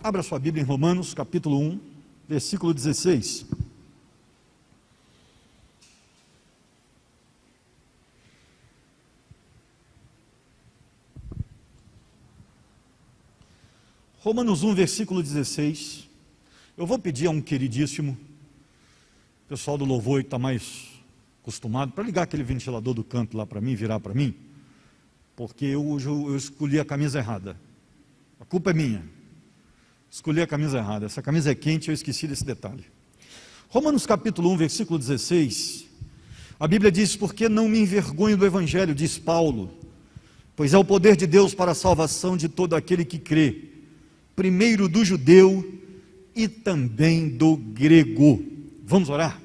Abra sua Bíblia em Romanos, capítulo 1, versículo 16. Romanos 1, versículo 16. Eu vou pedir a um queridíssimo, o pessoal do louvor está mais acostumado, para ligar aquele ventilador do canto lá para mim, virar para mim, porque hoje eu escolhi a camisa errada. A culpa é minha. Escolhi a camisa errada. Essa camisa é quente, eu esqueci desse detalhe. Romanos capítulo 1, versículo 16. A Bíblia diz: porque não me envergonho do Evangelho, diz Paulo, pois é o poder de Deus para a salvação de todo aquele que crê, primeiro do judeu e também do grego. Vamos orar?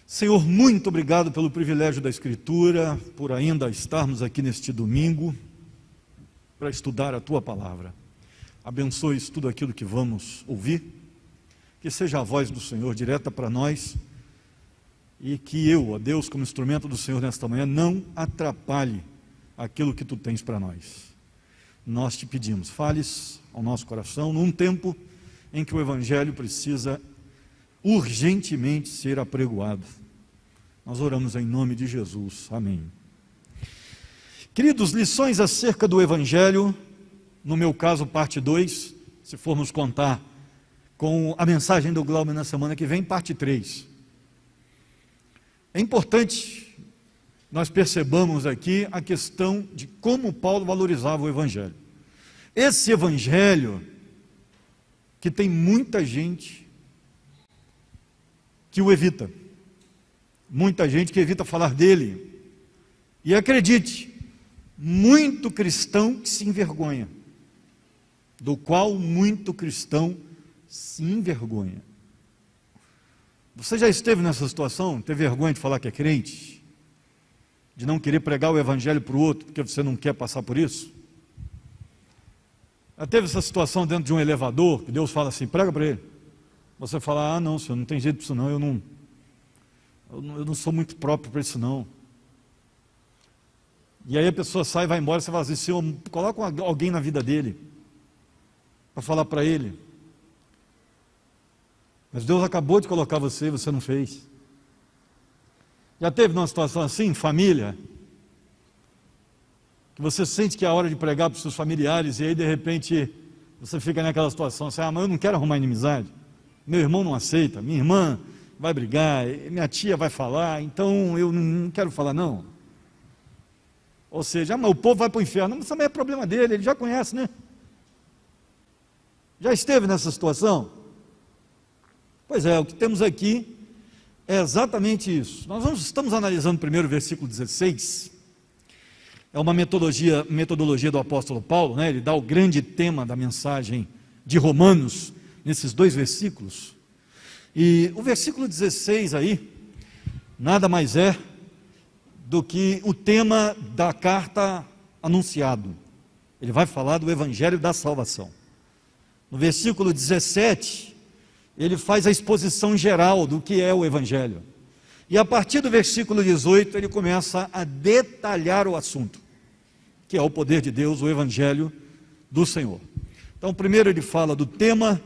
Senhor, muito obrigado pelo privilégio da Escritura, por ainda estarmos aqui neste domingo, para estudar a Tua Palavra. Abençoe tudo aquilo que vamos ouvir, que seja a voz do Senhor direta para nós, e que eu, ó Deus, como instrumento do Senhor nesta manhã, não atrapalhe aquilo que Tu tens para nós. Nós te pedimos, fales ao nosso coração, num tempo em que o Evangelho precisa urgentemente ser apregoado. Nós oramos em nome de Jesus, amém. Queridos, lições acerca do Evangelho, no meu caso parte 2, se formos contar com a mensagem do Glauber na semana que vem, parte 3. É importante nós percebamos aqui a questão de como Paulo valorizava o Evangelho. Esse Evangelho, que tem muita gente que o evita, muita gente que evita falar dele, e acredite, muito cristão que se envergonha, do qual muito cristão se envergonha. Você já esteve nessa situação, ter vergonha de falar que é crente? De não querer pregar o Evangelho para o outro, porque você não quer passar por isso? Já teve essa situação dentro de um elevador, que Deus fala assim, prega para ele. Você fala, não senhor, não tem jeito para isso não, eu não sou muito próprio para isso não. E aí a pessoa sai e vai embora, você fala assim, Senhor, coloca alguém na vida dele, para falar para ele. Mas Deus acabou de colocar você e você não fez. Já teve uma situação assim, família, que você sente que é a hora de pregar para os seus familiares, e aí de repente você fica naquela situação, assim, mas eu não quero arrumar inimizade, meu irmão não aceita, minha irmã vai brigar, minha tia vai falar, então eu não quero falar não. Ou seja, mas o povo vai para o inferno, mas também é problema dele, ele já conhece, né? Já esteve nessa situação? Pois é, o que temos aqui é exatamente isso. Nós estamos analisando primeiro o versículo 16, é uma metodologia do apóstolo Paulo, né? Ele dá o grande tema da mensagem de Romanos, nesses 2 versículos, e o versículo 16 aí, nada mais é do que o tema da carta anunciado. Ele vai falar do Evangelho da salvação. No versículo 17, ele faz a exposição geral do que é o Evangelho. E a partir do versículo 18, ele começa a detalhar o assunto, que é o poder de Deus, o Evangelho do Senhor. Então, primeiro ele fala do tema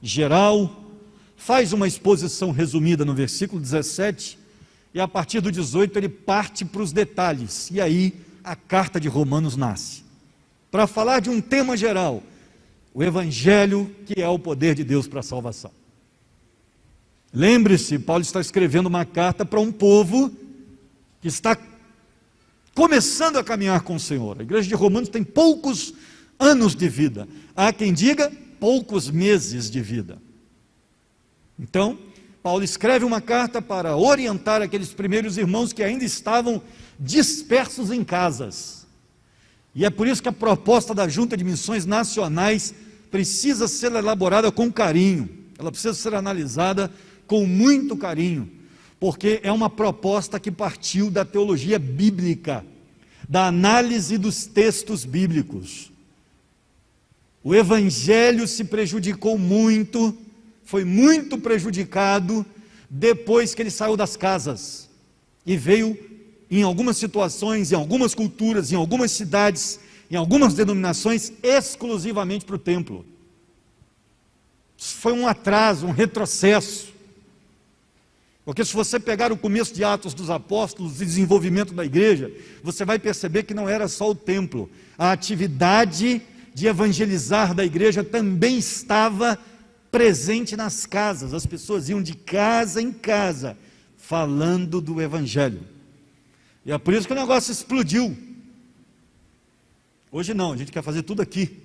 geral, faz uma exposição resumida no versículo 17, e a partir do 18 ele parte para os detalhes, e aí a carta de Romanos nasce. Para falar de um tema geral, o Evangelho, que é o poder de Deus para a salvação. Lembre-se, Paulo está escrevendo uma carta para um povo que está começando a caminhar com o Senhor. A igreja de Romanos tem poucos anos de vida. Há quem diga, poucos meses de vida. Então, Paulo escreve uma carta para orientar aqueles primeiros irmãos que ainda estavam dispersos em casas. E é por isso que a proposta da Junta de Missões Nacionais precisa ser elaborada com carinho, ela precisa ser analisada com muito carinho, porque é uma proposta que partiu da teologia bíblica, da análise dos textos bíblicos. O Evangelho se prejudicou muito, foi muito prejudicado depois que ele saiu das casas e veio em algumas situações, em algumas culturas, em algumas cidades, em algumas denominações, exclusivamente para o templo. Isso foi um atraso, um retrocesso. Porque se você pegar o começo de Atos dos Apóstolos e desenvolvimento da igreja, você vai perceber que não era só o templo. A atividade de evangelizar da igreja também estava presente nas casas. As pessoas iam de casa em casa, falando do evangelho. E é por isso que o negócio explodiu. Hoje não, a gente quer fazer tudo aqui.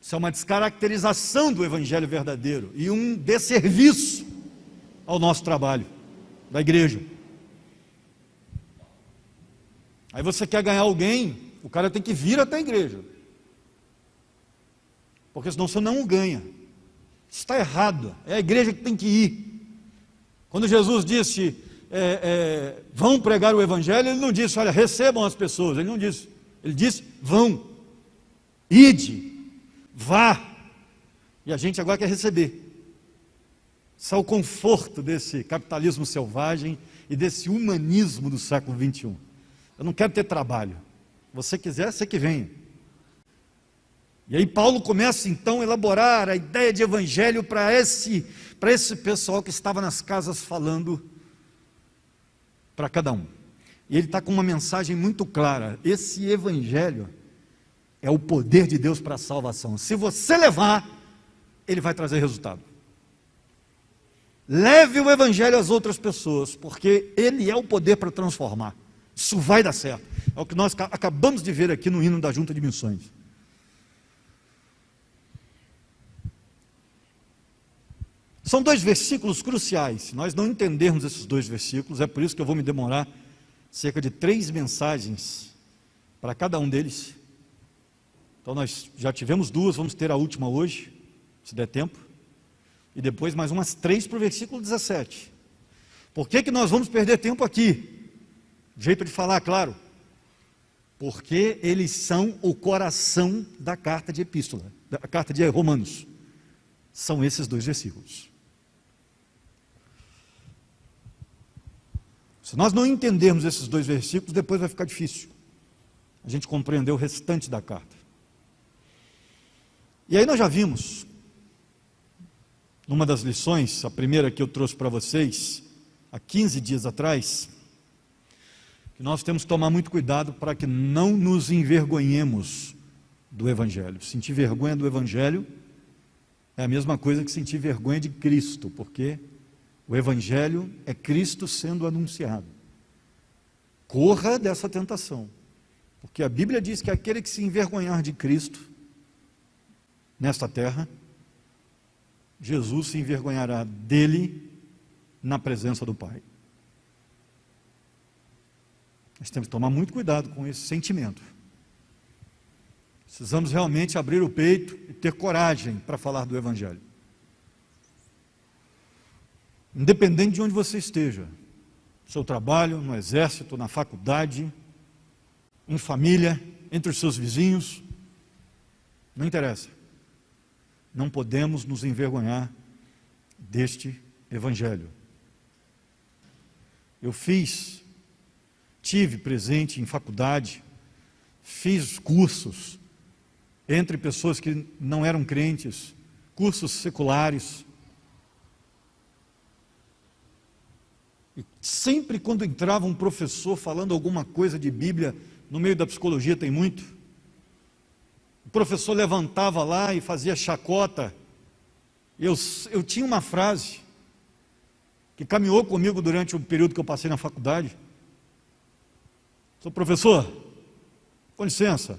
Isso é uma descaracterização do evangelho verdadeiro e um desserviço ao nosso trabalho, da igreja. Aí você quer ganhar alguém, o cara tem que vir até a igreja, porque senão você não o ganha. Isso está errado, é a igreja que tem que ir. Quando Jesus disse, vão pregar o evangelho, ele não disse, olha, recebam as pessoas, ele não disse, ele disse, vão, ide, vá, e a gente agora quer receber. Isso é o conforto desse capitalismo selvagem e desse humanismo do século XXI. Eu não quero ter trabalho. Se você quiser, você que venha. E aí Paulo começa então a elaborar a ideia de evangelho para esse pessoal que estava nas casas falando para cada um. E ele está com uma mensagem muito clara. Esse evangelho é o poder de Deus para a salvação. Se você levar, ele vai trazer resultado. Leve o evangelho às outras pessoas, porque ele é o poder para transformar. Isso vai dar certo. É o que nós acabamos de ver aqui no hino da Junta de Missões. São dois versículos cruciais. Se nós não entendermos esses dois versículos, é por isso que eu vou me demorar cerca de 3 mensagens para cada um deles. Então nós já tivemos 2, vamos ter a última hoje, se der tempo. E depois mais umas 3 para o versículo 17. Por que nós vamos perder tempo aqui? Jeito de falar, claro. Porque eles são o coração da carta de epístola, da carta de Romanos. São esses 2 versículos. Se nós não entendermos esses 2 versículos, depois vai ficar difícil a gente compreender o restante da carta. E aí nós já vimos, numa das lições, a primeira que eu trouxe para vocês, há 15 dias atrás, que nós temos que tomar muito cuidado para que não nos envergonhemos do Evangelho. Sentir vergonha do Evangelho é a mesma coisa que sentir vergonha de Cristo, porque o Evangelho é Cristo sendo anunciado. Corra dessa tentação, porque a Bíblia diz que aquele que se envergonhar de Cristo nesta terra, Jesus se envergonhará dele na presença do Pai. Nós temos que tomar muito cuidado com esse sentimento. Precisamos realmente abrir o peito e ter coragem para falar do Evangelho. Independente de onde você esteja, no seu trabalho, no exército, na faculdade, em família, entre os seus vizinhos, não interessa. Não podemos nos envergonhar deste Evangelho. Eu tive presente em faculdade, fiz cursos entre pessoas que não eram crentes, cursos seculares. E sempre quando entrava um professor falando alguma coisa de Bíblia, no meio da psicologia tem muito, o professor levantava lá e fazia chacota. Eu tinha uma frase que caminhou comigo durante o período que eu passei na faculdade. Sou professor, com licença,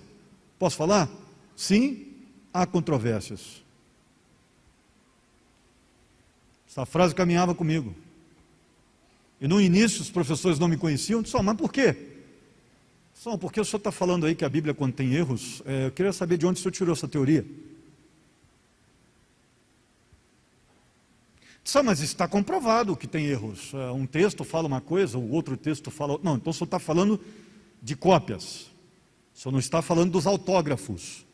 posso falar? Sim, há controvérsias. Essa frase caminhava comigo. E no início os professores não me conheciam, disse, mas por quê? Só porque o senhor está falando aí que a Bíblia contém erros, eu queria saber de onde o senhor tirou essa teoria. Só, mas está comprovado que tem erros. Um texto fala uma coisa, o outro texto fala outra. Não, então o senhor está falando de cópias. O senhor não está falando dos autógrafos.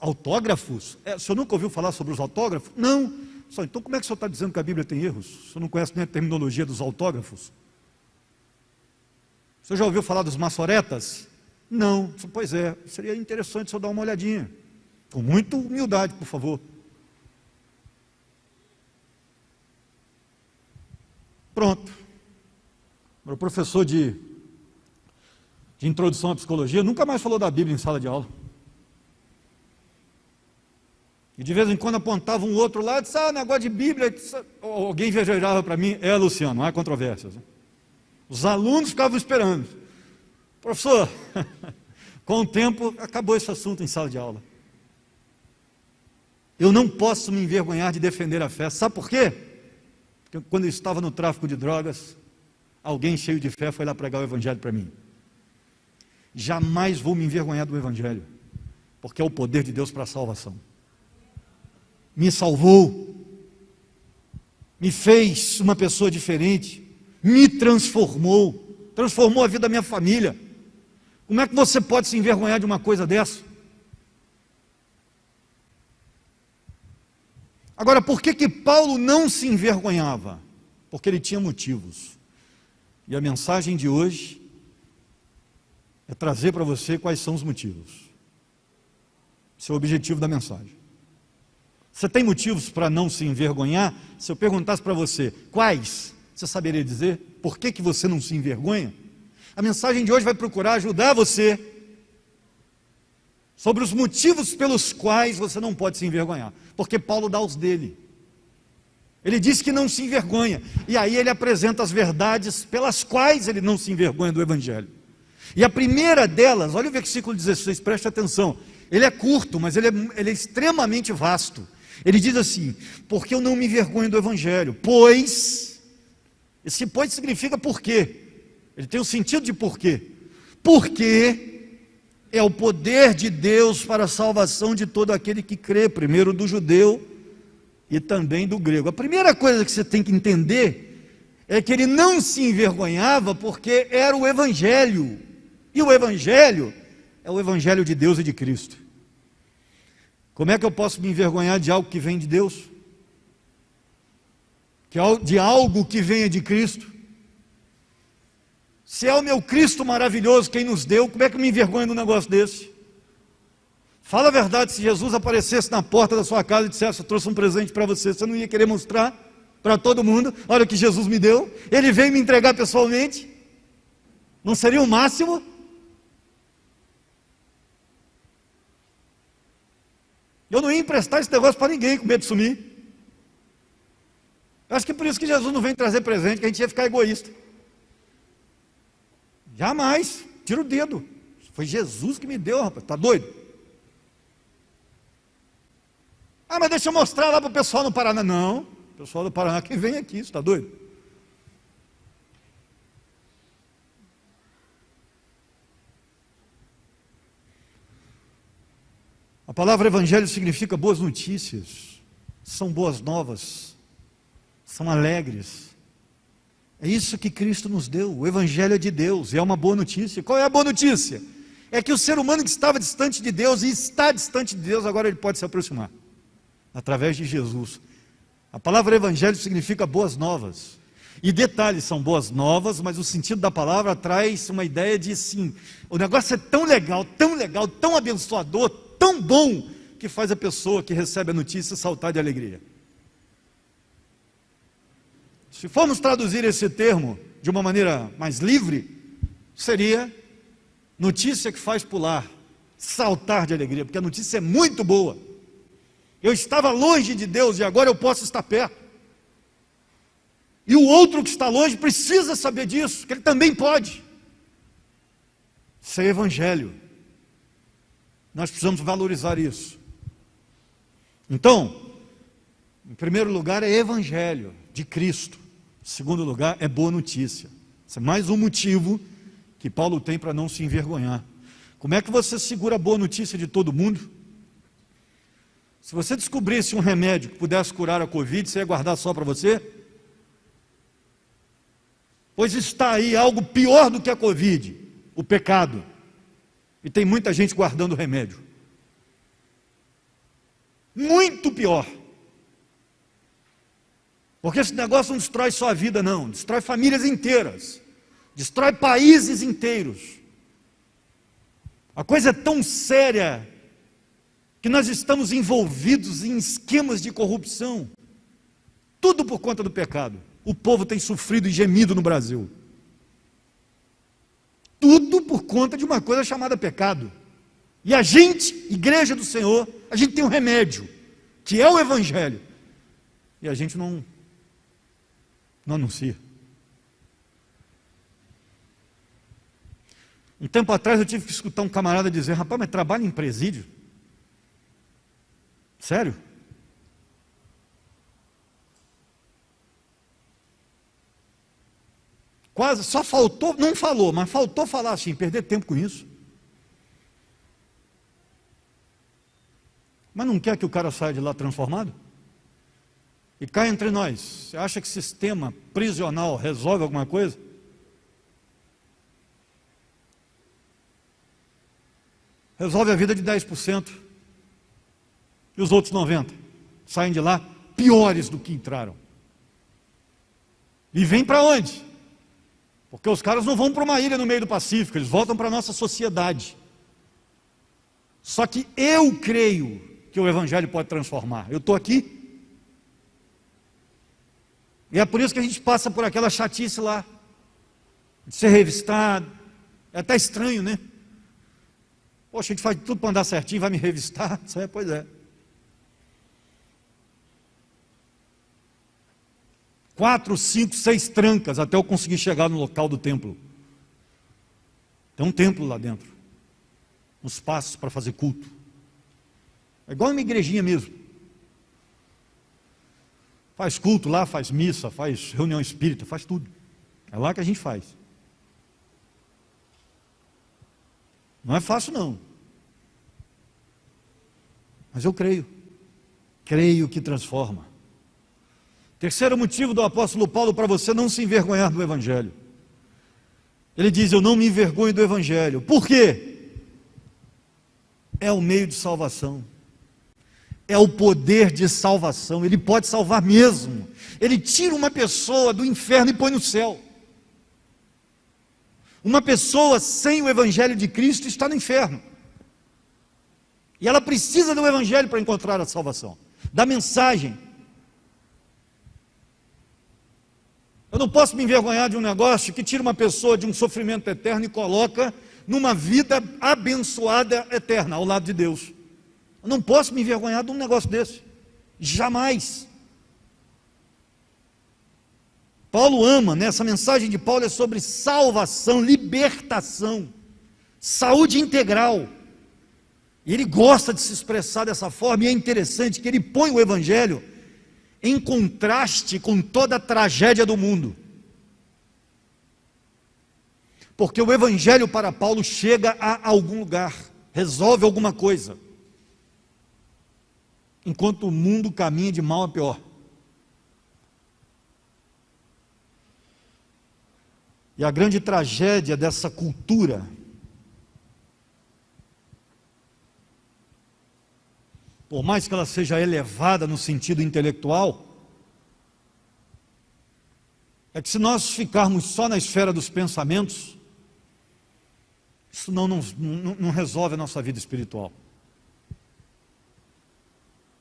Autógrafos? O senhor nunca ouviu falar sobre os autógrafos? Não. Só, então como é que o senhor está dizendo que a Bíblia tem erros? O senhor não conhece nem a terminologia dos autógrafos? O senhor já ouviu falar dos maçoretas? Não. Pois é, seria interessante o senhor dar uma olhadinha. Com muita humildade, por favor. Pronto. Meu professor de introdução à psicologia nunca mais falou da Bíblia em sala de aula. E de vez em quando apontava um outro lado, disse, negócio de Bíblia, alguém viajava para mim, Luciano, não há controvérsias. Os alunos ficavam esperando. Professor, com o tempo, acabou esse assunto em sala de aula. Eu não posso me envergonhar de defender a fé. Sabe por quê? Porque quando eu estava no tráfico de drogas, alguém cheio de fé foi lá pregar o Evangelho para mim. Jamais vou me envergonhar do Evangelho, porque é o poder de Deus para a salvação. Me salvou, me fez uma pessoa diferente, me transformou a vida da minha família. Como é que você pode se envergonhar de uma coisa dessa? Agora, por que Paulo não se envergonhava? Porque ele tinha motivos. E a mensagem de hoje é trazer para você quais são os motivos. Esse é o objetivo da mensagem. Você tem motivos para não se envergonhar? Se eu perguntasse para você, quais? Você saberia dizer? Por que você não se envergonha? A mensagem de hoje vai procurar ajudar você sobre os motivos pelos quais você não pode se envergonhar. Porque Paulo dá os dele. Ele diz que não se envergonha. E aí ele apresenta as verdades pelas quais ele não se envergonha do Evangelho. E a primeira delas, olha o versículo 16, preste atenção. Ele é curto, mas ele é extremamente vasto. Ele diz assim, porque eu não me envergonho do Evangelho, pois, esse pois significa por quê? Ele tem o sentido de porquê. Porque é o poder de Deus para a salvação de todo aquele que crê, primeiro do judeu e também do grego. A primeira coisa que você tem que entender é que ele não se envergonhava porque era o Evangelho. E o Evangelho é o Evangelho de Deus e de Cristo. Como é que eu posso me envergonhar de algo que vem de Deus? De algo que venha de Cristo? Se é o meu Cristo maravilhoso quem nos deu, como é que eu me envergonho de um negócio desse? Fala a verdade, se Jesus aparecesse na porta da sua casa e dissesse, eu trouxe um presente para você, você não ia querer mostrar para todo mundo? Olha o que Jesus me deu, ele veio me entregar pessoalmente, não seria o máximo? Eu não ia emprestar esse negócio para ninguém com medo de sumir. Eu acho que é por isso que Jesus não vem trazer presente, que a gente ia ficar egoísta. Jamais, tira o dedo. Foi Jesus que me deu, rapaz, está doido? Mas deixa eu mostrar lá para o pessoal no Paraná. Não, o pessoal do Paraná que vem aqui, você está doido? A palavra evangelho significa boas notícias, são boas novas, são alegres. É isso que Cristo nos deu, o evangelho é de Deus, e é uma boa notícia. Qual é a boa notícia? É que o ser humano que estava distante de Deus, e está distante de Deus, agora ele pode se aproximar, através de Jesus. A palavra evangelho significa boas novas, e detalhes, são boas novas, mas o sentido da palavra traz uma ideia de assim, o negócio é tão legal, tão abençoador, tão bom, que faz a pessoa que recebe a notícia saltar de alegria. Se formos traduzir esse termo de uma maneira mais livre, seria notícia que faz pular, saltar de alegria, porque a notícia é muito boa. Eu estava longe de Deus e agora eu posso estar perto. E o outro que está longe precisa saber disso, que ele também pode. Isso é evangelho. Nós precisamos valorizar isso. Então, em primeiro lugar é evangelho de Cristo. Em segundo lugar é boa notícia. Esse é mais um motivo que Paulo tem para não se envergonhar. Como é que você segura a boa notícia de todo mundo? Se você descobrisse um remédio que pudesse curar a Covid, você ia guardar só para você? Pois está aí algo pior do que a Covid, o pecado. E tem muita gente guardando o remédio. Muito pior. Porque esse negócio não destrói só a vida, não. Destrói famílias inteiras. Destrói países inteiros. A coisa é tão séria que nós estamos envolvidos em esquemas de corrupção. Tudo por conta do pecado. o povo tem sofrido e gemido no Brasil? Tudo por conta de uma coisa chamada pecado. E a gente, igreja do Senhor, a gente tem um remédio, que é o Evangelho. E a gente não anuncia. Um tempo atrás eu tive que escutar um camarada dizer: rapaz, mas trabalha em presídio? Sério? Quase, só faltou, não falou, mas faltou falar assim, perder tempo com isso. Mas não quer que o cara saia de lá transformado? E cá entre nós, você acha que sistema prisional resolve alguma coisa? Resolve a vida de 10%. E os outros 90% saem de lá piores do que entraram. E vêm para onde? Porque os caras não vão para uma ilha no meio do Pacífico, eles voltam para a nossa sociedade. Só que eu creio que o Evangelho pode transformar. Eu estou aqui. E é por isso que a gente passa por aquela chatice lá, de ser revistado. É até estranho, né? Poxa, a gente faz tudo para andar certinho, vai me revistar? Pois é. 4, 5, 6 trancas até eu conseguir chegar no local do templo. Tem um templo lá dentro. Uns passos para fazer culto. É igual uma igrejinha mesmo. Faz culto lá, faz missa, faz reunião espírita, faz tudo. É lá que a gente faz. Não é fácil não. Mas eu creio. Creio que transforma. Terceiro motivo do apóstolo Paulo para você não se envergonhar do Evangelho. Ele diz: eu não me envergonho do Evangelho. Por quê? É o meio de salvação. É o poder de salvação. Ele pode salvar mesmo. Ele tira uma pessoa do inferno e põe no céu. Uma pessoa sem o Evangelho de Cristo está no inferno. E ela precisa do Evangelho para encontrar a salvação. Da mensagem. Eu não posso me envergonhar de um negócio que tira uma pessoa de um sofrimento eterno e coloca numa vida abençoada eterna, ao lado de Deus. Eu não posso me envergonhar de um negócio desse. Jamais. Paulo ama, né? Essa mensagem de Paulo é sobre salvação, libertação, saúde integral. E ele gosta de se expressar dessa forma, e é interessante que ele põe o Evangelho em contraste com toda a tragédia do mundo. Porque o Evangelho para Paulo chega a algum lugar, resolve alguma coisa, enquanto o mundo caminha de mal a pior. E a grande tragédia dessa cultura, por mais que ela seja elevada no sentido intelectual, é que se nós ficarmos só na esfera dos pensamentos, isso não resolve a nossa vida espiritual.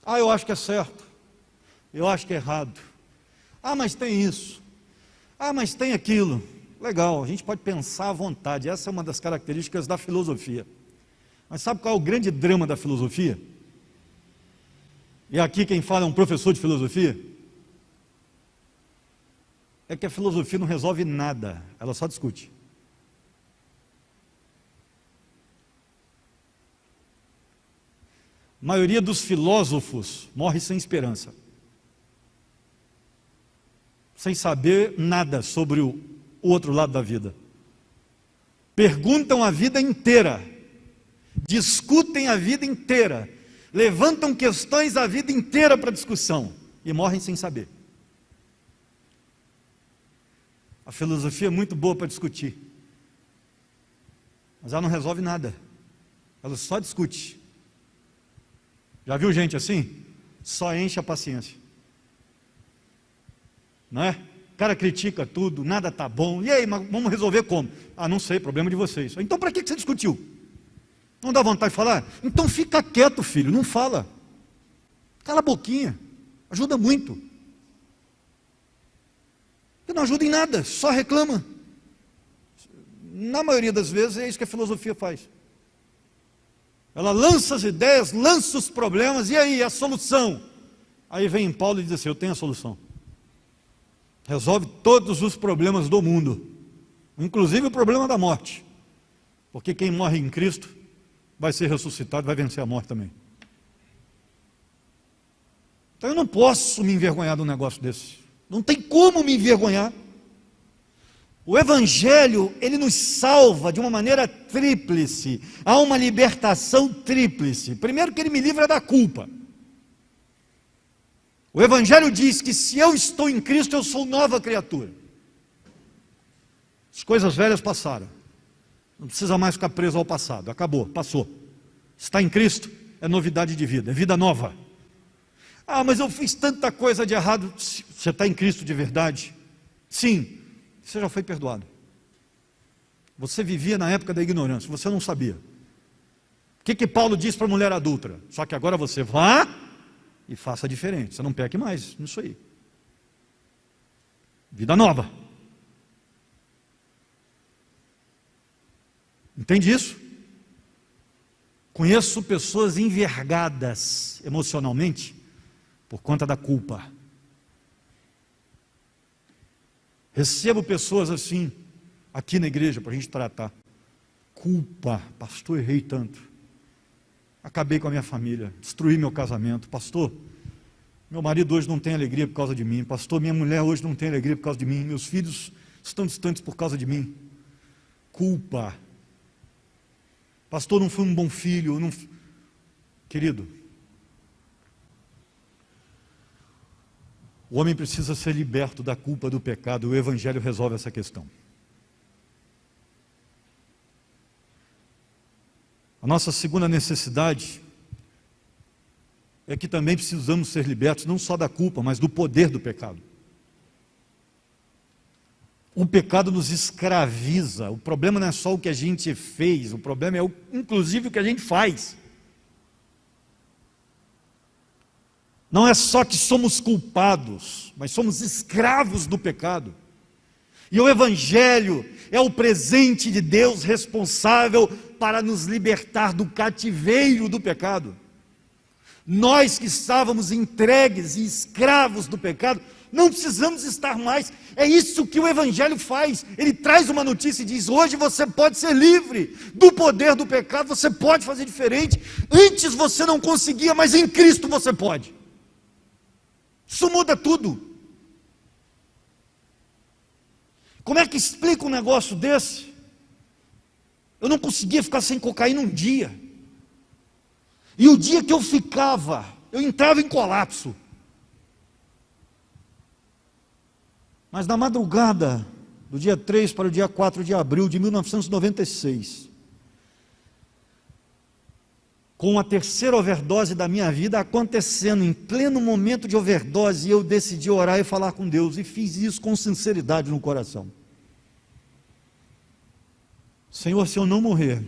Ah, eu acho que é certo. Eu acho que é errado. Ah, mas tem isso. Ah, mas tem aquilo. Legal, a gente pode pensar à vontade. Essa é uma das características da filosofia. Mas sabe qual é o grande drama da filosofia? E aqui quem fala é um professor de filosofia. É que a filosofia não resolve nada, ela só discute. A maioria dos filósofos morre sem esperança, sem saber nada sobre o outro lado da vida. Perguntam a vida inteira, discutem a vida inteira, levantam questões a vida inteira para discussão e morrem sem saber. A filosofia é muito boa para discutir, mas ela não resolve nada, ela só discute. Já viu gente assim? Só enche a paciência, não é? O cara critica tudo, nada está bom, e aí, mas vamos resolver como? Ah, não sei, problema de vocês. Então para que você discutiu? Não dá vontade de falar? Então fica quieto, filho, não fala. Cala a boquinha, ajuda muito. não ajuda em nada, só reclama. Na maioria das vezes é isso que a filosofia faz. Ela lança as ideias, lança os problemas, e aí, a solução? Aí vem Paulo e diz assim: eu tenho a solução. Resolve todos os problemas do mundo, inclusive o problema da morte. Porque quem morre em Cristo vai ser ressuscitado, vai vencer a morte também. Então eu não posso me envergonhar de um negócio desse. Não tem como me envergonhar. O Evangelho, ele nos salva de uma maneira tríplice. Há uma libertação tríplice. Primeiro que ele me livra da culpa. O Evangelho diz que se eu estou em Cristo, eu sou nova criatura. As coisas velhas passaram. Não precisa mais ficar preso ao passado. Acabou, passou. Está em Cristo, é novidade de vida, é vida nova. Ah, mas eu fiz tanta coisa de errado. Você está em Cristo de verdade? Sim, você já foi perdoado. Você vivia na época da ignorância, você não sabia. O que Paulo diz para a mulher adúltera? Só que agora você vá e faça diferente, você não peque mais nisso aí. Vida nova. Entende isso? Conheço pessoas envergadas emocionalmente por conta da culpa. Recebo pessoas assim, aqui na igreja, para a gente tratar. Culpa, pastor, errei tanto. Acabei com a minha família, destruí meu casamento. Pastor, meu marido hoje não tem alegria por causa de mim. Pastor, minha mulher hoje não tem alegria por causa de mim. Meus filhos estão distantes por causa de mim. Culpa. Pastor, não fui um bom filho. Não... Querido, o homem precisa ser liberto da culpa do pecado, e o Evangelho resolve essa questão. A nossa segunda necessidade é que também precisamos ser libertos não só da culpa, mas do poder do pecado. O pecado nos escraviza. O problema não é só o que a gente fez, o problema é inclusive o que a gente faz. Não é só que somos culpados, mas somos escravos do pecado. E o Evangelho é o presente de Deus responsável para nos libertar do cativeiro do pecado. Nós que estávamos entregues e escravos do pecado, não precisamos estar mais. É isso que o Evangelho faz. Ele traz uma notícia e diz: hoje você pode ser livre do poder do pecado, você pode fazer diferente. Antes você não conseguia, mas em Cristo você pode. Isso muda tudo. Como é que explica um negócio desse? Eu não conseguia ficar sem cocaína um dia. E o dia que eu ficava, eu entrava em colapso. Mas na madrugada do dia 3 para o dia 4 de abril de 1996, com a terceira overdose da minha vida acontecendo, em pleno momento de overdose, eu decidi orar e falar com Deus, e fiz isso com sinceridade no coração. Senhor, se eu não morrer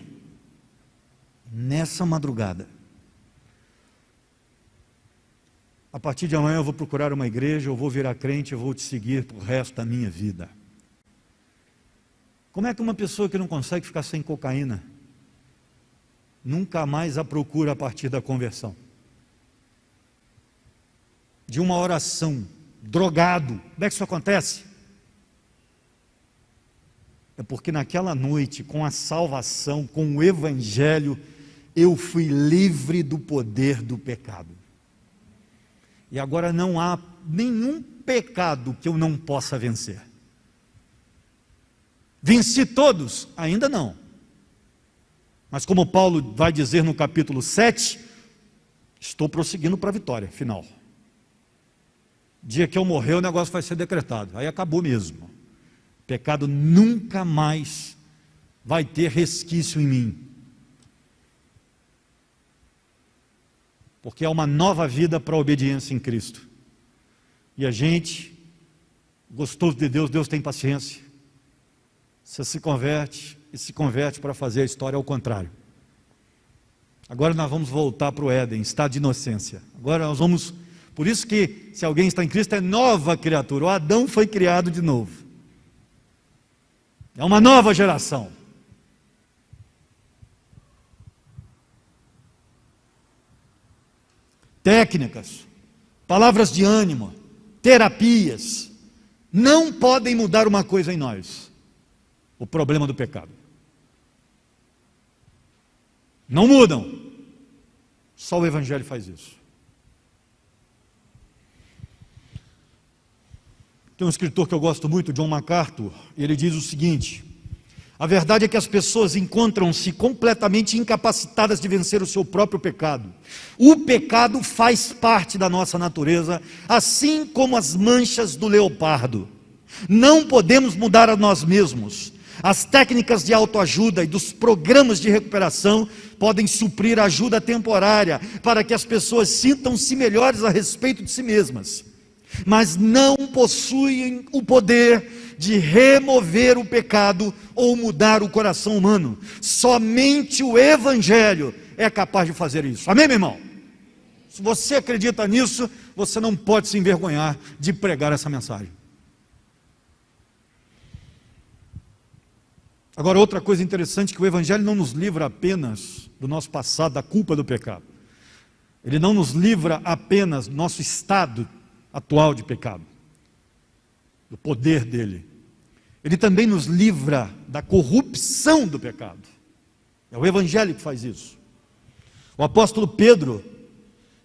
nessa madrugada, a partir de amanhã eu vou procurar uma igreja, eu vou virar crente, eu vou te seguir para o resto da minha vida. Como é que uma pessoa que não consegue ficar sem cocaína nunca mais a procura a partir da conversão? De uma oração, drogado. Como é que isso acontece? É porque naquela noite, com a salvação, com o Evangelho, eu fui livre do poder do pecado. E agora não há nenhum pecado que eu não possa vencer. Venci todos? Ainda não. Mas como Paulo vai dizer no capítulo 7, estou prosseguindo para a vitória final. Dia que eu morrer, o negócio vai ser decretado. Aí acabou mesmo. Pecado nunca mais vai ter resquício em mim. Porque é uma nova vida para a obediência em Cristo. E a gente, gostoso de Deus, Deus tem paciência. Você se converte e se converte para fazer a história ao contrário. Agora nós vamos voltar para o Éden, estado de inocência. Agora nós vamos, por isso que se alguém está em Cristo é nova criatura, o Adão foi criado de novo. É uma nova geração. Técnicas, palavras de ânimo, terapias, não podem mudar uma coisa em nós: o problema do pecado. Não mudam. Só o Evangelho faz isso. Tem um escritor que eu gosto muito, John MacArthur, e ele diz o seguinte: a verdade é que as pessoas encontram-se completamente incapacitadas de vencer o seu próprio pecado. O pecado faz parte da nossa natureza, assim como as manchas do leopardo. Não podemos mudar a nós mesmos. As técnicas de autoajuda e dos programas de recuperação podem suprir ajuda temporária para que as pessoas sintam-se melhores a respeito de si mesmas, mas não possuem o poder de remover o pecado ou mudar o coração humano. Somente o Evangelho é capaz de fazer isso. Amém, meu irmão? Se você acredita nisso, você não pode se envergonhar de pregar essa mensagem. Agora, outra coisa interessante, que o Evangelho não nos livra apenas do nosso passado, da culpa do pecado. Ele não nos livra apenas do nosso estado atual de pecado, do poder dele. Ele também nos livra da corrupção do pecado. É o Evangelho que faz isso. O apóstolo Pedro,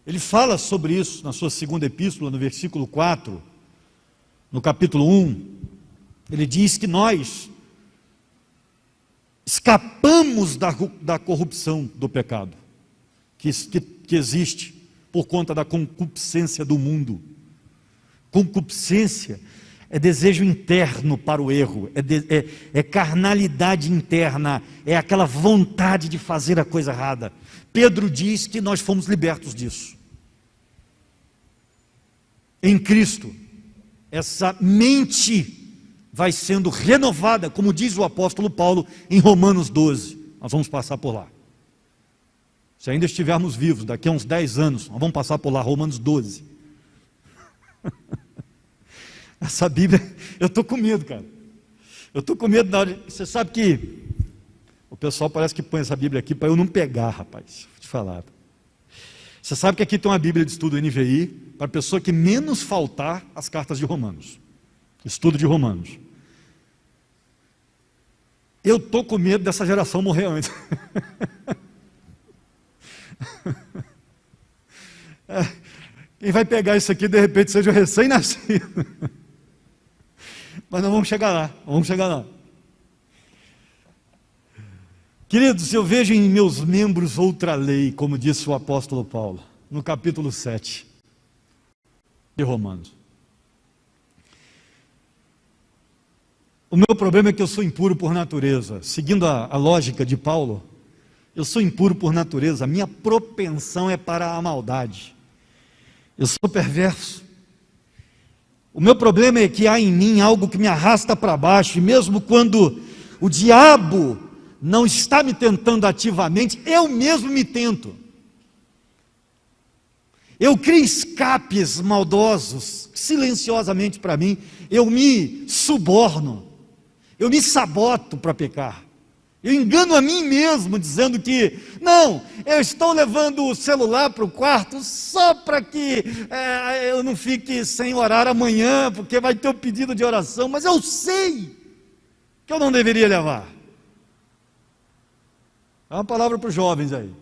ele fala sobre isso na sua segunda epístola, no versículo 4, no capítulo 1. Ele diz que nós escapamos da corrupção do pecado, que existe por conta da concupiscência do mundo. Concupiscência é desejo interno para o erro, é carnalidade interna, é aquela vontade de fazer a coisa errada. Pedro diz que nós fomos libertos disso. Em Cristo, essa mente vai sendo renovada, como diz o apóstolo Paulo em Romanos 12. Nós vamos passar por lá. Se ainda estivermos vivos, daqui a uns 10 anos, nós vamos passar por lá, Romanos 12. Essa Bíblia, eu estou com medo, cara. Eu estou com medo na hora. Você sabe que o pessoal parece que põe essa Bíblia aqui para eu não pegar, rapaz. Vou te falar. Você sabe que aqui tem uma Bíblia de estudo NVI para a pessoa que menos faltar as cartas de Romanos. Estudo de Romanos. Eu estou com medo dessa geração morrer antes. Quem vai pegar isso aqui, de repente, seja o recém-nascido. Mas nós vamos chegar lá, vamos chegar lá. Queridos, eu vejo em meus membros outra lei, como disse o apóstolo Paulo, no capítulo 7 de Romanos. O meu problema é que eu sou impuro por natureza. Seguindo a lógica de Paulo, eu sou impuro por natureza, a minha propensão é para a maldade. Eu sou perverso. O meu problema é que há em mim algo que me arrasta para baixo, e mesmo quando o diabo não está me tentando ativamente, eu mesmo me tento. Eu crio escapes maldosos, silenciosamente para mim, eu me suborno, eu me saboto para pecar. Eu engano a mim mesmo, dizendo que, não, eu estou levando o celular para o quarto só para que eu não fique sem orar amanhã, porque vai ter o pedido de oração, mas eu sei que eu não deveria levar. É uma palavra para os jovens aí,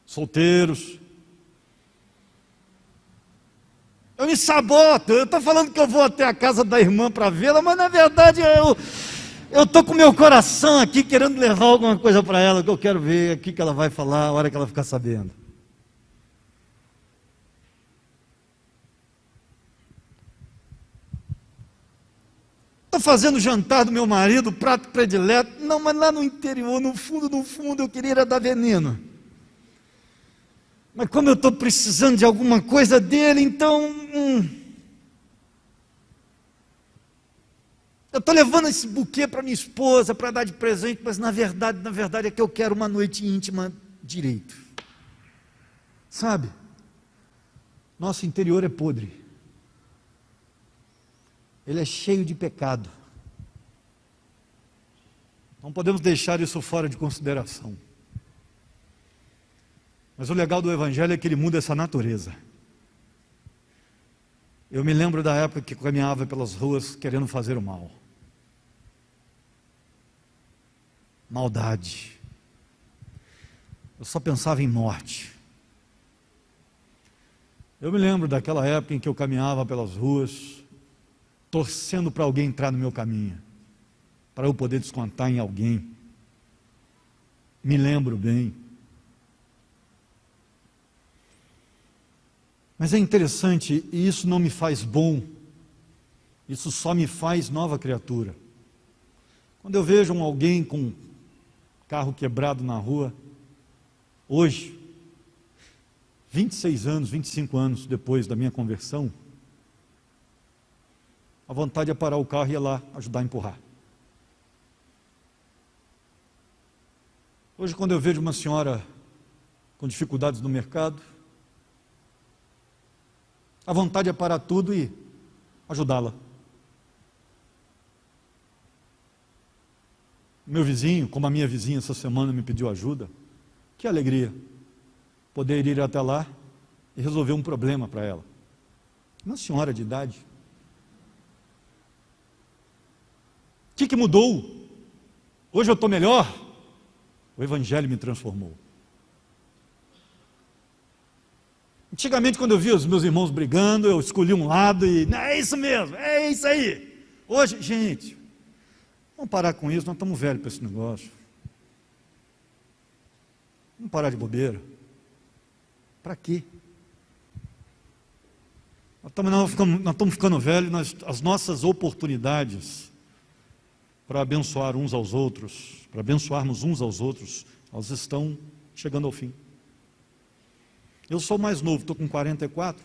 solteiros. Eu me saboto, eu estou falando que eu vou até a casa da irmã para vê-la, mas na verdade eu estou com meu coração aqui querendo levar alguma coisa para ela, que eu quero ver o que ela vai falar a hora que ela ficar sabendo. Estou fazendo o jantar do meu marido, prato predileto. Não, mas lá no interior, no fundo, eu queria dar veneno. Mas como eu estou precisando de alguma coisa dele, então... eu estou levando esse buquê para minha esposa, para dar de presente, mas na verdade é que eu quero uma noite íntima direito. Sabe? Nosso interior é podre. Ele é cheio de pecado. Não podemos deixar isso fora de consideração. Mas o legal do Evangelho é que ele muda essa natureza. Eu me lembro da época que caminhava pelas ruas querendo fazer o mal. Maldade. Eu só pensava em morte. Eu me lembro daquela época em que eu caminhava pelas ruas, torcendo para alguém entrar no meu caminho, para eu poder descontar em alguém. Me lembro bem. Mas é interessante, e isso não me faz bom, isso só me faz nova criatura. Quando eu vejo alguém com carro quebrado na rua, hoje, 26 anos, 25 anos depois da minha conversão, a vontade é parar o carro e ir lá ajudar a empurrar. Hoje, quando eu vejo uma senhora com dificuldades no mercado, a vontade é parar tudo e ajudá-la. Meu vizinho, como a minha vizinha essa semana me pediu ajuda, que alegria poder ir até lá e resolver um problema para ela. Uma senhora de idade. O que mudou? Hoje eu estou melhor? O Evangelho me transformou. Antigamente, quando eu via os meus irmãos brigando, eu escolhi um lado e, não, é isso mesmo, é isso aí. Hoje, gente, vamos parar com isso, nós estamos velhos para esse negócio. Vamos parar de bobeira. Para quê? Nós estamos ficando velhos, as nossas oportunidades para abençoar uns aos outros, para abençoarmos uns aos outros, elas estão chegando ao fim. Eu sou mais novo, estou com 44.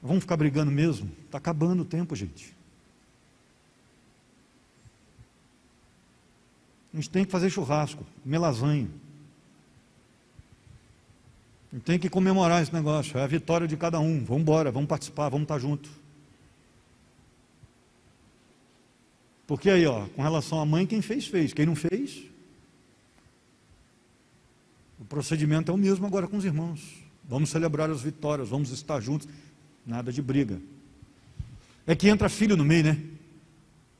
Vamos ficar brigando mesmo? Está acabando o tempo, gente. A gente tem que fazer churrasco, comer lasanha. A gente tem que comemorar esse negócio, é a vitória de cada um. Vamos embora, vamos participar, vamos estar juntos. Porque aí, com relação à mãe, quem fez, fez. Quem não fez, o procedimento é o mesmo agora com os irmãos. Vamos celebrar as vitórias, vamos estar juntos. Nada de briga. É que entra filho no meio, né?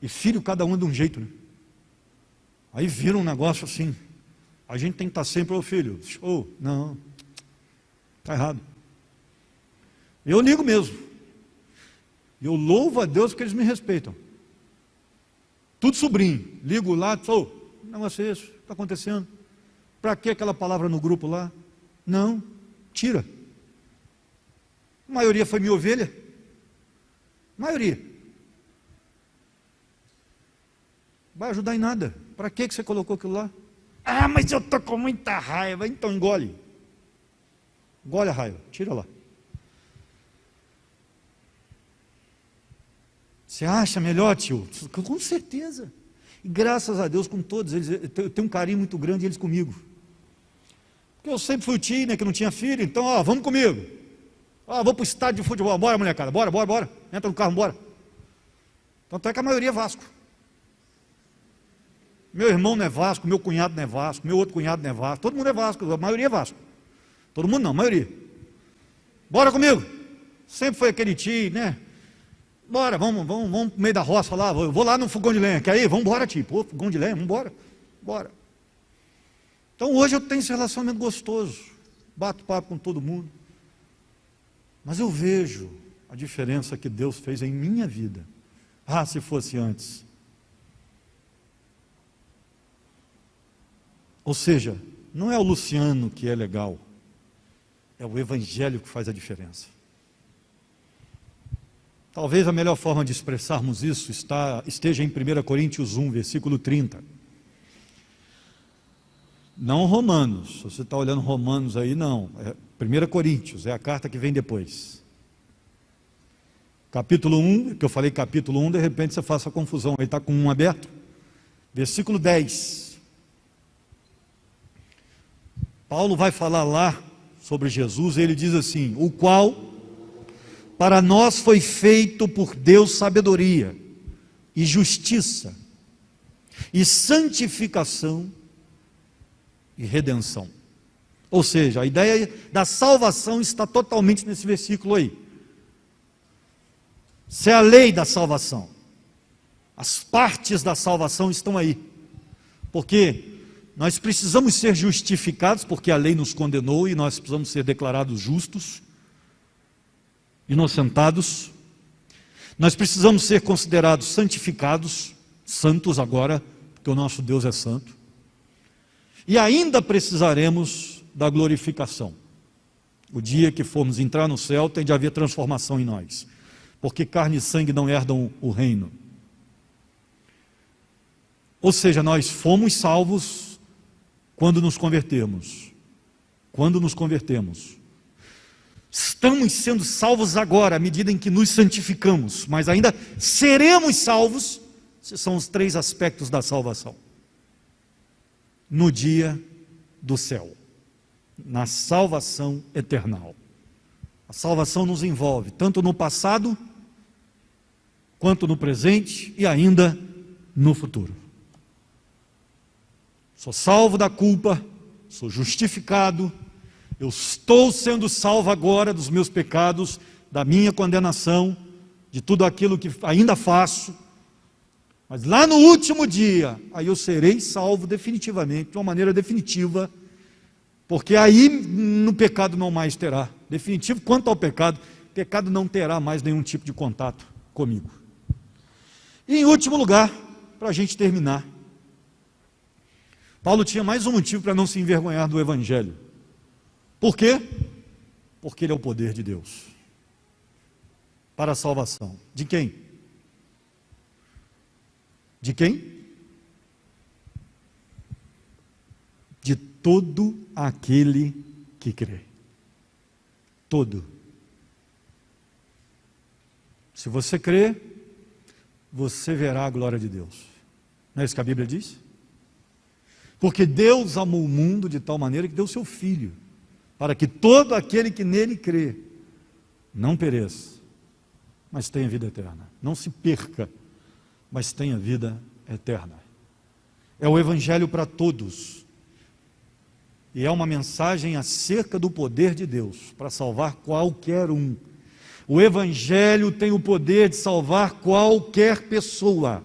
E filho cada um é de um jeito, né? Aí vira um negócio assim. A gente tem que estar sempre, filho, show. Não, está errado. Eu ligo mesmo. Eu louvo a Deus porque eles me respeitam. Tudo sobrinho. Ligo lá, negócio é esse, está acontecendo. Para que aquela palavra no grupo lá? Não, tira. A maioria foi minha ovelha. Maioria. Vai ajudar em nada. Para que você colocou aquilo lá? Ah, mas eu estou com muita raiva. Então engole. Engole a raiva, tira lá. Você acha melhor, tio? Com certeza. E graças a Deus com todos eles, eu tenho um carinho muito grande eles comigo. Porque eu sempre fui o tio, né, que não tinha filho, então, vamos comigo. Vou para o estádio de futebol, bora molecada, bora. Entra no carro, bora. Tanto é que a maioria é Vasco. Meu irmão não é Vasco, meu cunhado não é Vasco, meu outro cunhado não é Vasco, todo mundo é Vasco, a maioria é Vasco. Todo mundo não, a maioria. Bora comigo. Sempre foi aquele tio, né? Bora, vamos pro meio da roça lá, vou lá no fogão de lenha, quer ir? Vamos embora, tio. Pô, fogão de lenha, vamos embora. Bora. Então hoje eu tenho esse relacionamento gostoso, bato papo com todo mundo, mas eu vejo a diferença que Deus fez em minha vida. Se fosse antes. Ou seja, não é o Luciano que é legal, é o Evangelho que faz a diferença. Talvez a melhor forma de expressarmos isso esteja em 1 Coríntios 1, versículo 30. Não Romanos, se você está olhando Romanos aí, não. É 1 Coríntios, é a carta que vem depois. Capítulo 1, que eu falei capítulo 1, de repente você faça a confusão, aí está com 1 aberto. Versículo 10. Paulo vai falar lá sobre Jesus, e ele diz assim: o qual para nós foi feito por Deus sabedoria e justiça, e santificação e redenção. Ou seja, a ideia da salvação está totalmente nesse versículo aí. Isso é a lei da salvação. As partes da salvação estão aí. Porque nós precisamos ser justificados, porque a lei nos condenou e nós precisamos ser declarados justos, inocentados. Nós precisamos ser considerados santificados, santos agora, porque o nosso Deus é santo. E ainda precisaremos da glorificação. O dia que formos entrar no céu, tem de haver transformação em nós, porque carne e sangue não herdam o reino. Ou seja, nós fomos salvos quando nos convertemos. Quando nos convertemos. Estamos sendo salvos agora, à medida em que nos santificamos, mas ainda seremos salvos. Esses são os 3 aspectos da salvação. No dia do céu, na salvação eternal. A salvação nos envolve tanto no passado, quanto no presente e ainda no futuro. Sou salvo da culpa, sou justificado, eu estou sendo salvo agora dos meus pecados, da minha condenação, de tudo aquilo que ainda faço, mas lá no último dia, aí eu serei salvo definitivamente, de uma maneira definitiva, porque aí no pecado não mais terá, definitivo quanto ao pecado, pecado não terá mais nenhum tipo de contato comigo. E em último lugar, para a gente terminar, Paulo tinha mais um motivo para não se envergonhar do Evangelho. Por quê? Porque ele é o poder de Deus para a salvação. De quem? De quem? De todo aquele que crê. Todo. Se você crê, você verá a glória de Deus. Não é isso que a Bíblia diz? Porque Deus amou o mundo de tal maneira que deu seu Filho, para que todo aquele que nele crê, não pereça, mas tenha vida eterna. Não se perca, mas tenha vida eterna. É o Evangelho para todos. E é uma mensagem acerca do poder de Deus, para salvar qualquer um. O Evangelho tem o poder de salvar qualquer pessoa.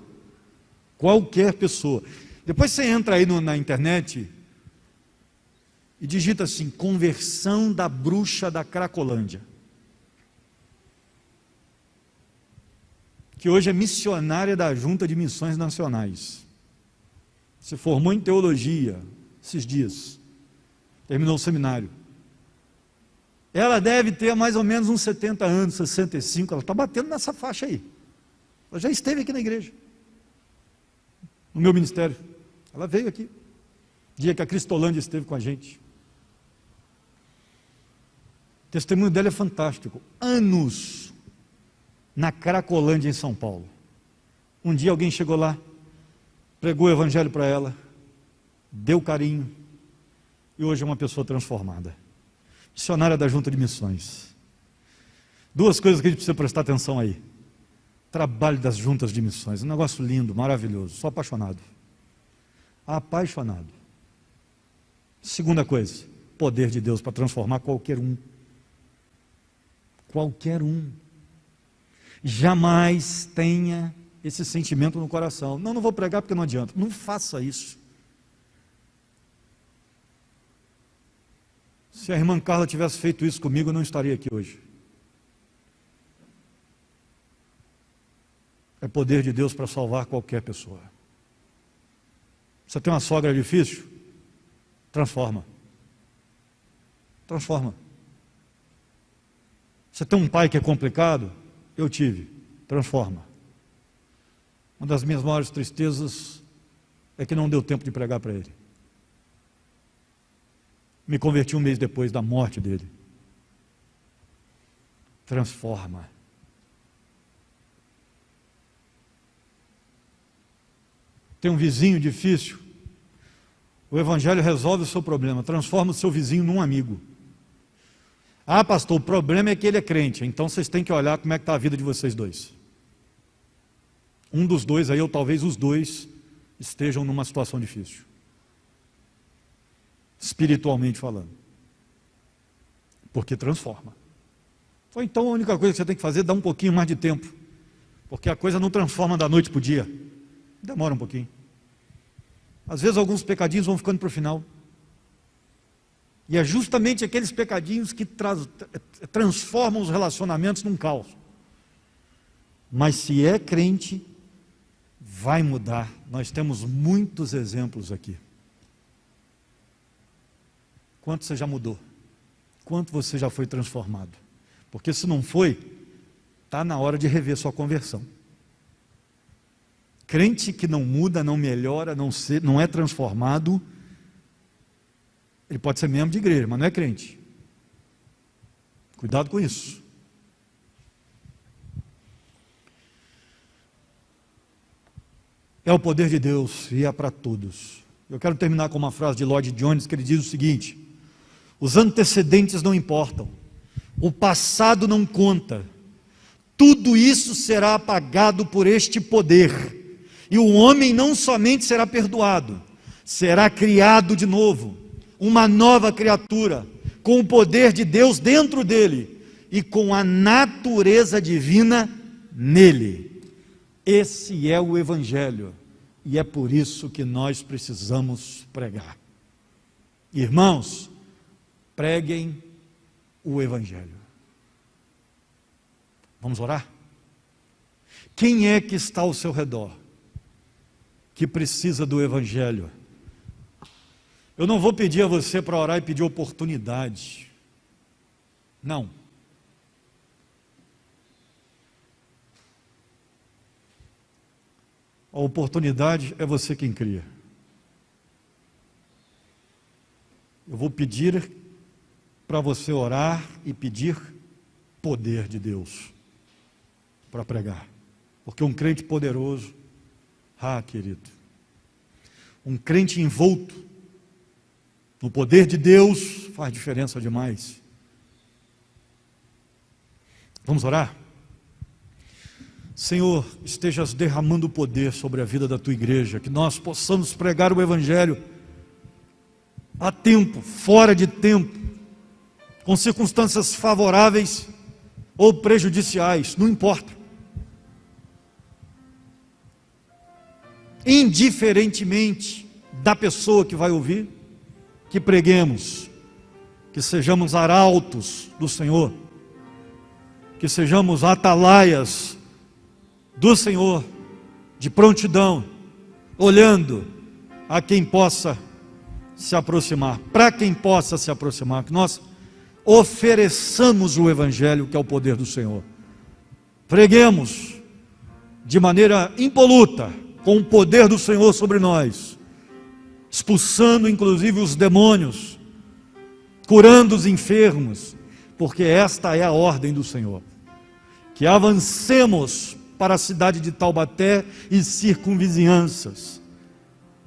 Qualquer pessoa. Depois você entra aí na internet e digita assim, conversão da bruxa da Cracolândia, que hoje é missionária da Junta de Missões Nacionais. Se formou em teologia esses dias, terminou o seminário. Ela deve ter mais ou menos uns 70 anos, 65, ela está batendo nessa faixa aí. Ela já esteve aqui na igreja, no meu ministério. Ela veio aqui, dia que a Cristolândia esteve com a gente. O testemunho dela é fantástico. Anos na Cracolândia, em São Paulo. Um dia alguém chegou lá, pregou o Evangelho para ela, deu carinho, e hoje é uma pessoa transformada. Missionária da Junta de Missões. 2 coisas que a gente precisa prestar atenção aí. Trabalho das juntas de missões, um negócio lindo, maravilhoso, sou apaixonado. Apaixonado. 2ª coisa, poder de Deus para transformar qualquer um. Qualquer um. Jamais tenha esse sentimento no coração. Não vou pregar porque não adianta. Não faça isso. Se a irmã Carla tivesse feito isso comigo, eu não estaria aqui hoje. É poder de Deus para salvar qualquer pessoa. Você tem uma sogra difícil? Transforma. Transforma. Você tem um pai que é complicado? Eu tive. Transforma. Uma das minhas maiores tristezas é que não deu tempo de pregar para ele. Me converti um mês depois da morte dele. Transforma. Tem um vizinho difícil? O Evangelho resolve o seu problema, transforma o seu vizinho num amigo. Ah, pastor, o problema é que ele é crente, então vocês têm que olhar como é que está a vida de vocês dois. Um dos dois aí, ou talvez os dois, estejam numa situação difícil, espiritualmente falando, porque transforma. Ou então a única coisa que você tem que fazer é dar um pouquinho mais de tempo, porque a coisa não transforma da noite para o dia, demora um pouquinho. Às vezes alguns pecadinhos vão ficando para o final, e é justamente aqueles pecadinhos que transformam os relacionamentos num caos. Mas se é crente, vai mudar. Nós temos muitos exemplos aqui. Quanto você já mudou? Quanto você já foi transformado? Porque se não foi, está na hora de rever sua conversão. Crente que não muda, não melhora, não é transformado, ele pode ser membro de igreja, mas não é crente. Cuidado com isso. É o poder de Deus e é para todos. Eu quero terminar com uma frase de Lloyd Jones, que ele diz o seguinte: os antecedentes não importam, o passado não conta, tudo isso será apagado por este poder, e o homem não somente será perdoado, será criado de novo, uma nova criatura, com o poder de Deus dentro dele, e com a natureza divina nele. Esse é o Evangelho, e é por isso que nós precisamos pregar. Irmãos, preguem o Evangelho. Vamos orar? Quem é que está ao seu redor, que precisa do Evangelho? Eu não vou pedir a você para orar e pedir oportunidade. Não. A oportunidade é você quem cria. Eu vou pedir para você orar e pedir poder de Deus para pregar. Porque um crente poderoso, querido, um crente envolto no poder de Deus faz diferença demais. Vamos orar? Senhor, estejas derramando poder sobre a vida da tua igreja, que nós possamos pregar o Evangelho a tempo, fora de tempo, com circunstâncias favoráveis ou prejudiciais, não importa. Indiferentemente da pessoa que vai ouvir, que preguemos, que sejamos arautos do Senhor, que sejamos atalaias do Senhor, de prontidão, olhando a quem possa se aproximar, para quem possa se aproximar, que nós ofereçamos o Evangelho, que é o poder do Senhor. Preguemos de maneira impoluta, com o poder do Senhor sobre nós, expulsando inclusive os demônios, curando os enfermos, porque esta é a ordem do Senhor. Que avancemos para a cidade de Taubaté e circunvizinhanças,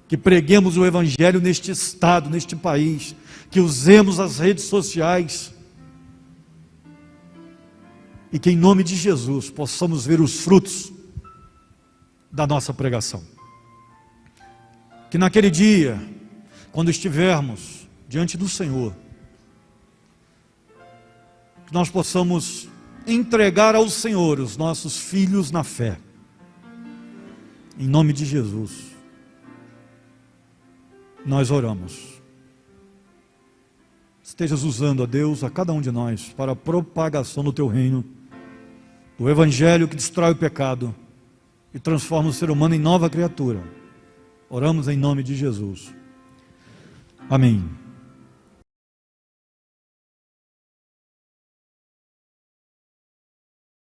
que preguemos o Evangelho neste estado, neste país, que usemos as redes sociais, e que em nome de Jesus possamos ver os frutos da nossa pregação. Que naquele dia, quando estivermos diante do Senhor, que nós possamos entregar ao Senhor os nossos filhos na fé, em nome de Jesus. Nós oramos. Estejas usando, a Deus, a cada um de nós para a propagação do teu reino, do Evangelho que destrói o pecado e transforma o ser humano em nova criatura. Oramos em nome de Jesus. Amém.